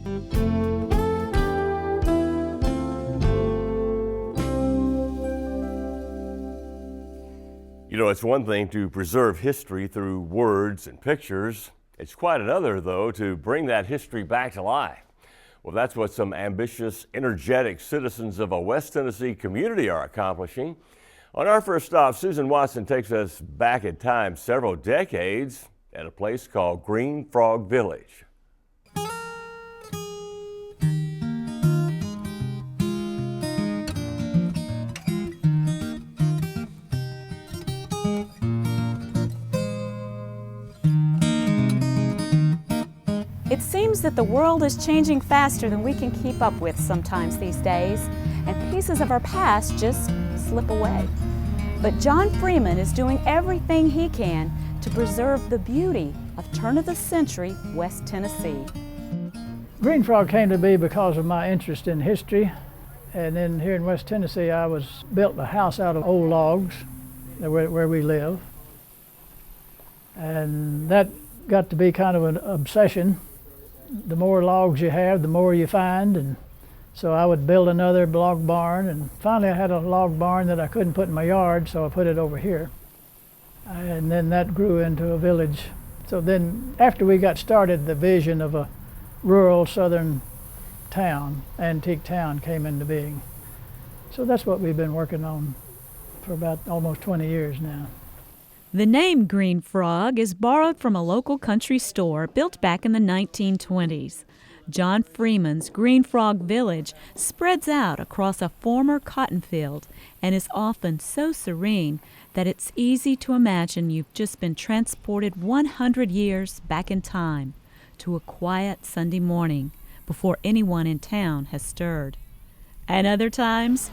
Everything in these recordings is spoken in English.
You know, it's one thing to preserve history through words and pictures. It's quite another, though, to bring that history back to life. Well, that's what some ambitious, energetic citizens of a West Tennessee community are accomplishing. On our first stop, Susan Watson takes us back in time several decades at a place called Green Frog Village. It seems that the world is changing faster than we can keep up with sometimes these days, and pieces of our past just slip away. But John Freeman is doing everything he can to preserve the beauty of turn-of-the-century West Tennessee. Green Frog came to be because of my interest in history, and then here in West Tennessee I built a house out of old logs where we live, and that got to be kind of an obsession. The more logs you have, the more you find, and so I would build another log barn, and finally I had a log barn that I couldn't put in my yard, so I put it over here. And then that grew into a village. So then after we got started, the vision of a rural southern town, antique town, came into being. So that's what we've been working on for about almost 20 years now. The name Green Frog is borrowed from a local country store built back in the 1920s. John Freeman's Green Frog Village spreads out across a former cotton field and is often so serene that it's easy to imagine you've just been transported 100 years back in time to a quiet Sunday morning before anyone in town has stirred. And other times,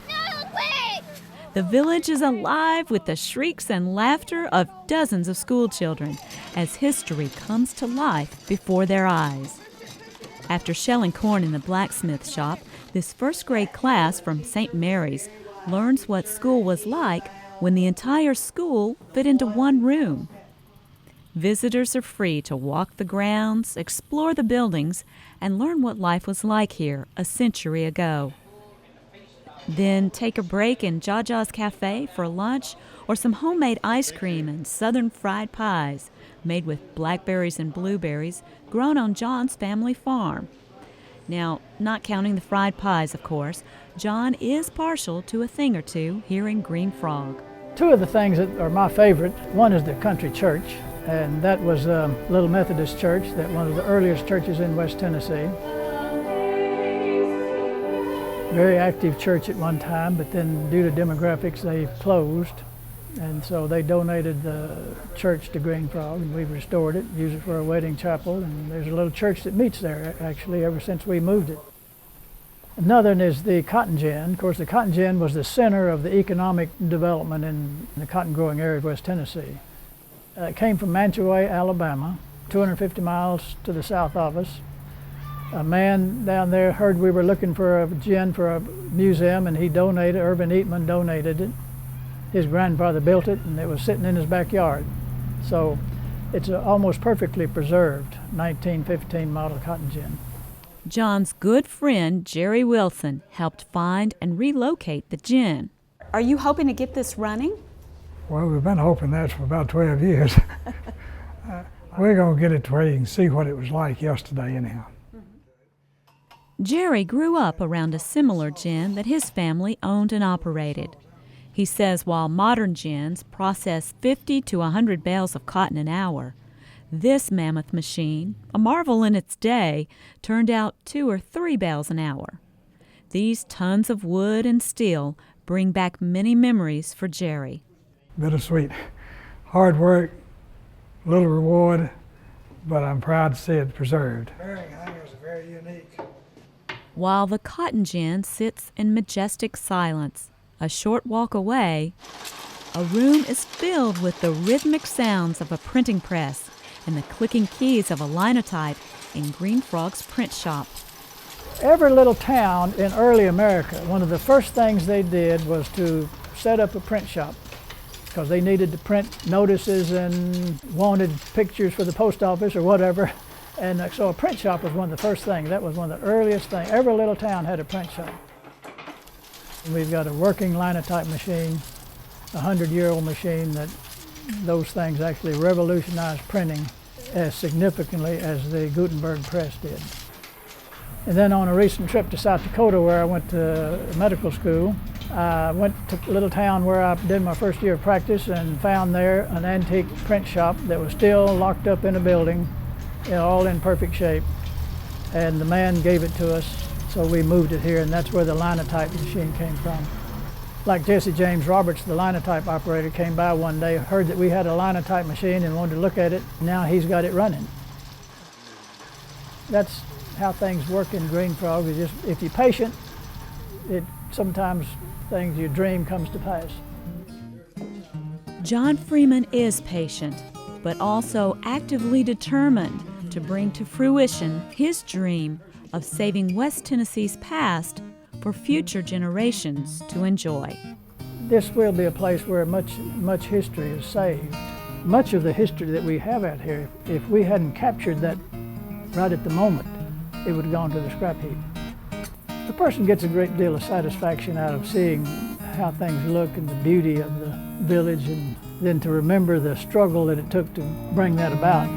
the village is alive with the shrieks and laughter of dozens of school children as history comes to life before their eyes. After shelling corn in the blacksmith shop, this first-grade class from St. Mary's learns what school was like when the entire school fit into one room. Visitors are free to walk the grounds, explore the buildings, and learn what life was like here a century ago. Then take a break in Jaja's Cafe for lunch or some homemade ice cream and southern fried pies made with blackberries and blueberries grown on John's family farm. Now, not counting the fried pies, of course, John is partial to a thing or two here in Green Frog. Two of the things that are my favorite, one is the country church, and that was a little Methodist church, that one of the earliest churches in West Tennessee. Very active church at one time, but then due to demographics they closed, and so they donated the church to Green Frog, and we've restored it, used it for a wedding chapel, and there's a little church that meets there actually ever since we moved it. Another is the cotton gin. Of course, the cotton gin was the center of the economic development in the cotton growing area of West Tennessee. It came from Mantua, Alabama, 250 miles to the south of us. A man down there heard we were looking for a gin for a museum, and he donated, Irvin Eatman donated it. His grandfather built it, and it was sitting in his backyard. So it's almost perfectly preserved 1915 model cotton gin. John's good friend Jerry Wilson helped find and relocate the gin. Are you hoping to get this running? Well, we've been hoping that for about 12 years. We're going to get it to where you can see what it was like yesterday anyhow. Jerry grew up around a similar gin that his family owned and operated. He says while modern gins process 50 to 100 bales of cotton an hour, this mammoth machine, a marvel in its day, turned out 2 or 3 bales an hour. These tons of wood and steel bring back many memories for Jerry. Bittersweet. Hard work, little reward, but I'm proud to see it preserved. Bearing hangers are very unique. While the cotton gin sits in majestic silence, a short walk away, a room is filled with the rhythmic sounds of a printing press and the clicking keys of a linotype in Green Frog's print shop. Every little town in early America, one of the first things they did was to set up a print shop because they needed to print notices and wanted pictures for the post office or whatever. And so a print shop was one of the first things. That was one of the earliest things. Every little town had a print shop. We've got a working linotype machine, a 100-year-old machine that those things actually revolutionized printing as significantly as the Gutenberg press did. And then on a recent trip to South Dakota where I went to medical school, I went to a little town where I did my first year of practice and found there an antique print shop that was still locked up in a building, all in perfect shape. And the man gave it to us, so we moved it here, and that's where the linotype machine came from. Like Jesse James Roberts, the linotype operator, came by one day, heard that we had a linotype machine and wanted to look at it. Now he's got it running. That's how things work in Green Frog. Is just, if you're patient, sometimes things you dream comes to pass. John Freeman is patient, but also actively determined to bring to fruition his dream of saving West Tennessee's past for future generations to enjoy. This will be a place where much history is saved. Much of the history that we have out here, if we hadn't captured that right at the moment, it would have gone to the scrap heap. The person gets a great deal of satisfaction out of seeing how things look and the beauty of the village, and then to remember the struggle that it took to bring that about.